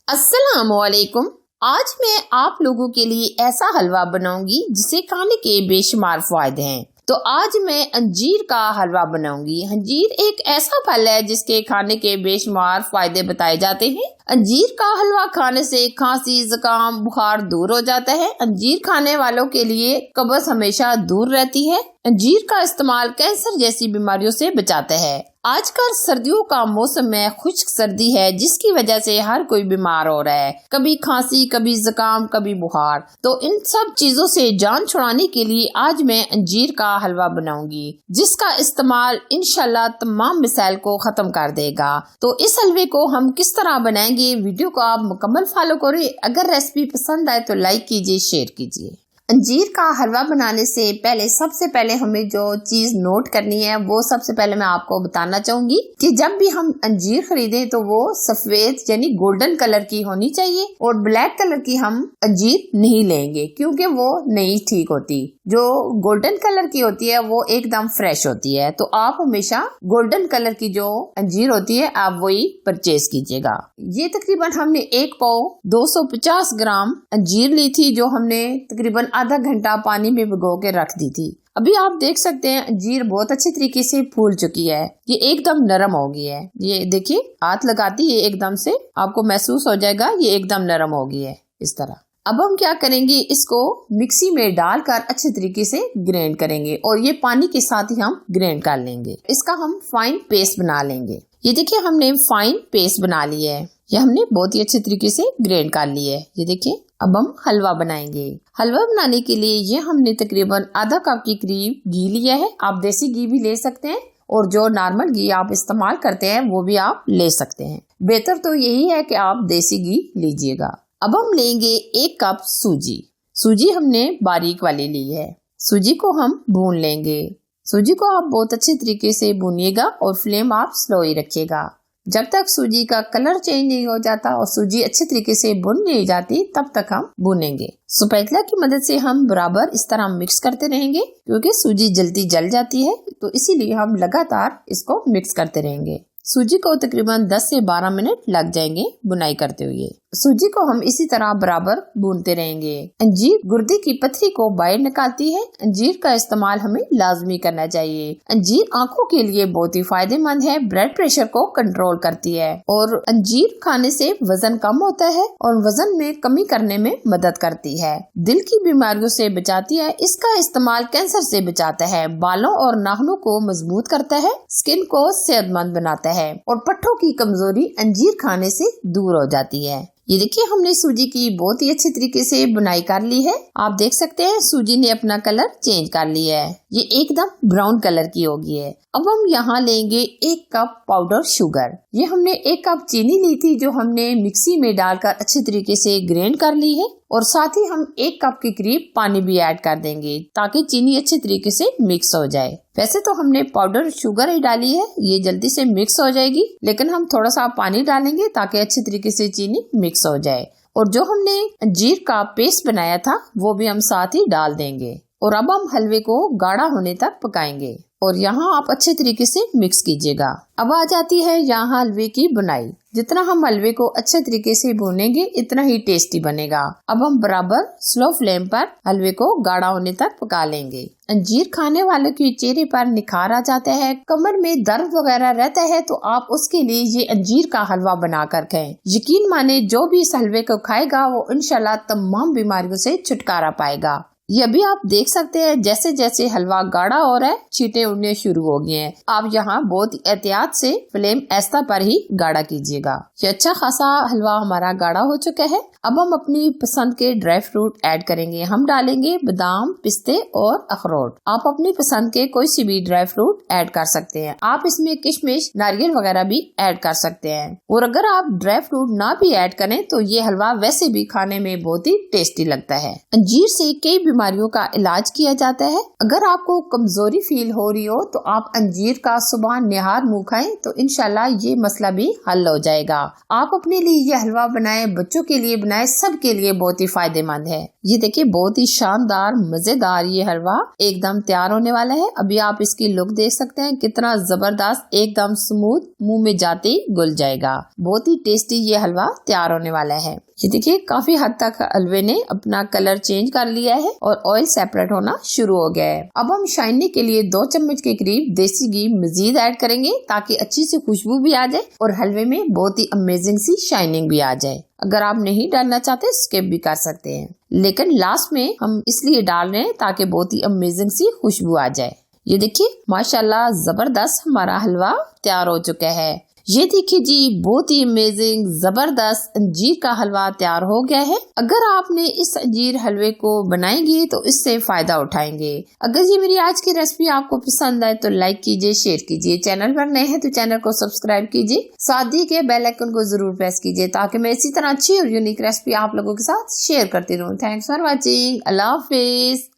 अस्सलामुअलैकुम। आज मैं आप लोगों के लिए ऐसा हलवा बनाऊंगी जिसे खाने के बेशुमार फायदे हैं। तो आज मैं अंजीर का हलवा बनाऊंगी। अंजीर एक ऐसा फल है जिसके खाने के बेशुमार फायदे बताए जाते हैं। अंजीर का हलवा खाने से खांसी, जुकाम, बुखार दूर हो जाता है। अंजीर खाने वालों के लिए कब्ज हमेशा दूर रहती है। अंजीर का इस्तेमाल कैंसर जैसी बीमारियों से बचाता है। आजकल सर्दियों का मौसम में खुश्क सर्दी है जिसकी वजह से हर कोई बीमार हो रहा है। कभी खांसी, कभी जुकाम, कभी बुखार। तो इन सब चीजों से जान छुड़ाने के लिए आज मैं अंजीर का हलवा बनाऊंगी जिसका इस्तेमाल इंशाल्लाह तमाम मिसाइल को खत्म कर देगा। तो इस हलवे को हम किस तरह बनाएंगे, वीडियो को आप मुकम्मल फॉलो करें। अगर रेसिपी पसंद आए तो लाइक कीजिए, शेयर कीजिए। अंजीर का हलवा बनाने से पहले सबसे पहले हमें जो चीज नोट करनी है वो सबसे पहले मैं आपको बताना चाहूंगी कि जब भी हम अंजीर खरीदें तो वो सफेद यानी गोल्डन कलर की होनी चाहिए और ब्लैक कलर की हम अंजीर नहीं लेंगे क्योंकि वो नहीं ठीक होती। जो गोल्डन कलर की होती है वो एकदम फ्रेश होती है। तो आप हमेशा गोल्डन कलर की जो अंजीर होती है आप वही परचेज कीजिएगा। ये तकरीबन हमने 1 पाव 250 ग्राम अंजीर ली थी जो हमने तकरीबन आधा घंटा पानी में भिगो के रख दी थी। अभी आप देख सकते हैं अंजीर बहुत अच्छी तरीके से फूल चुकी है। ये एकदम नरम हो गई है। ये देखिए हाथ लगाती है एकदम से आपको महसूस हो जाएगा ये एकदम नरम हो गई है इस तरह। अब हम क्या करेंगे, इसको मिक्सी में डालकर अच्छे तरीके से ग्राइंड करेंगे और ये पानी के साथ ही हम ग्राइंड कर लेंगे। इसका हम फाइन पेस्ट बना लेंगे। ये देखिए हमने फाइन पेस्ट बना लिया है। ये हमने बहुत ही अच्छे तरीके से ग्राइंड कर लिया है। ये देखिए अब हम हलवा बनाएंगे। हलवा बनाने के लिए ये हमने तकरीबन आधा कप के करीब घी लिया है। आप देसी घी भी ले सकते हैं और जो नॉर्मल घी आप इस्तेमाल करते हैं वो भी आप ले सकते हैं। बेहतर तो यही है कि आप देसी घी लीजिएगा। अब हम लेंगे 1 कप सूजी। सूजी हमने बारीक वाली ली है। सूजी को हम भून लेंगे। सूजी को आप बहुत अच्छे तरीके से भूनिएगा और फ्लेम आप स्लो ही रखिएगा। जब तक सूजी का कलर चेंज नहीं हो जाता और सूजी अच्छे तरीके से भुन नहीं जाती तब तक हम भूनेंगे। स्पैटुला की मदद से हम बराबर इस तरह मिक्स करते रहेंगे क्योंकि सूजी जल्दी जल जाती है, तो इसीलिए हम लगातार इसको मिक्स करते रहेंगे। सूजी को तकरीबन 10 से 12 मिनट लग जाएंगे बुनाई करते हुए। सूजी को हम इसी तरह बराबर भूनते रहेंगे। अंजीर गुर्दे की पथरी को बाहर निकालती है। अंजीर का इस्तेमाल हमें लाजमी करना चाहिए। अंजीर आंखों के लिए बहुत ही फायदेमंद है, ब्लड प्रेशर को कंट्रोल करती है और अंजीर खाने से वजन कम होता है और वजन में कमी करने में मदद करती है। दिल की बीमारियों से बचाती है। इसका इस्तेमाल कैंसर से बचाता है, बालों और नाखूनों को मजबूत करता है, स्किन को सेहतमंद बनाता है और पट्टों की कमजोरी अंजीर खाने से दूर हो जाती है। ये देखिए हमने सूजी की बहुत ही अच्छे तरीके से बुनाई कर ली है। आप देख सकते हैं सूजी ने अपना कलर चेंज कर लिया है। ये एकदम ब्राउन कलर की हो गई है। अब हम यहाँ लेंगे 1 कप पाउडर शुगर। ये हमने 1 कप चीनी ली थी जो हमने मिक्सी में डालकर अच्छे तरीके से ग्राइंड कर ली है और साथ ही हम 1 कप के करीब पानी भी ऐड कर देंगे ताकि चीनी अच्छे तरीके से मिक्स हो जाए। वैसे तो हमने पाउडर शुगर ही डाली है, ये जल्दी से मिक्स हो जाएगी, लेकिन हम थोड़ा सा पानी डालेंगे ताकि अच्छे तरीके से चीनी मिक्स हो जाए। और जो हमने अंजीर का पेस्ट बनाया था वो भी हम साथ ही डाल देंगे और अब हम हलवे को गाढ़ा होने तक पकाएंगे और यहाँ आप अच्छे तरीके से मिक्स कीजिएगा। अब आ जाती है यहाँ हलवे की बुनाई। जितना हम हलवे को अच्छे तरीके से भूनेंगे इतना ही टेस्टी बनेगा। अब हम बराबर स्लो फ्लेम पर हलवे को गाढ़ा होने तक पका लेंगे। अंजीर खाने वालों के चेहरे पर निखार आ जाता है, कमर में दर्द वगैरह रहता है तो आप उसके लिए ये अंजीर का हलवा बनाकर खाएं। यकीन माने जो भी इस हलवे को खाएगा वो इंशाल्लाह तमाम बीमारियों से छुटकारा पाएगा। ये अभी आप देख सकते हैं जैसे जैसे हलवा गाढ़ा हो रहा है छींटे उड़ने शुरू हो गए हैं। आप यहाँ बहुत एहतियात से फ्लेम ऐसा पर ही गाढ़ा कीजिएगा। ये अच्छा खासा हलवा हमारा गाढ़ा हो चुका है। अब हम अपनी पसंद के ड्राई फ्रूट ऐड करेंगे। हम डालेंगे बादाम, पिस्ते और अखरोट। आप अपनी पसंद के कोई सी भी ड्राई फ्रूट ऐड कर सकते हैं। आप इसमें किशमिश, नारियल वगैरह भी ऐड कर सकते हैं। और अगर आप ड्राई फ्रूट ना भी ऐड करें तो ये हलवा वैसे भी खाने में बहुत ही टेस्टी लगता है। अंजीर से कई बीमारियों का इलाज किया जाता है। अगर आपको कमजोरी फील हो रही हो तो आप अंजीर का सुबह निहार मुंह खाएं तो इंशाल्लाह ये मसला भी हल हो जाएगा। आप अपने लिए ये हलवा बनाएं, बच्चों के लिए बनाएं, सबके लिए बहुत ही फायदेमंद है। ये देखिए बहुत ही शानदार मजेदार ये हलवा एकदम तैयार होने वाला है। अभी आप इसकी लुक देख सकते हैं, कितना जबरदस्त, एकदम स्मूथ, मुंह में जाते ही घुल जाएगा। बहुत ही टेस्टी ये हलवा तैयार होने वाला है। ये देखिए काफी हद तक हलवे ने अपना कलर चेंज कर लिया है और ऑयल सेपरेट होना शुरू हो गया है। अब हम शाइनिंग के लिए 2 चम्मच के करीब देसी घी मजीद ऐड करेंगे ताकि अच्छी सी खुशबू भी आ जाए और हलवे में बहुत ही अमेजिंग सी शाइनिंग भी आ जाए। अगर आप नहीं डालना चाहते स्किप भी कर सकते हैं, लेकिन लास्ट में हम इसलिए डाल रहे हैं ताकि बहुत ही अमेजिंग सी खुशबू आ जाए। ये देखिए माशाल्लाह जबरदस्त हमारा हलवा तैयार हो चुका है। ये देखिए जी बहुत ही अमेजिंग जबरदस्त अंजीर का हलवा तैयार हो गया है। अगर आपने इस अंजीर हलवे को बनाएंगे तो इससे फायदा उठाएंगे। अगर ये मेरी आज की रेसिपी आपको पसंद आए तो लाइक कीजिए, शेयर कीजिए। चैनल पर नए हैं तो चैनल को सब्सक्राइब कीजिए, साथ ही के बेल आइकन को जरूर प्रेस कीजिए ताकि मैं इसी तरह अच्छी और यूनिक रेसिपी आप लोगों के साथ शेयर करती रहूँ। Thanks for watching. Allah Hafiz.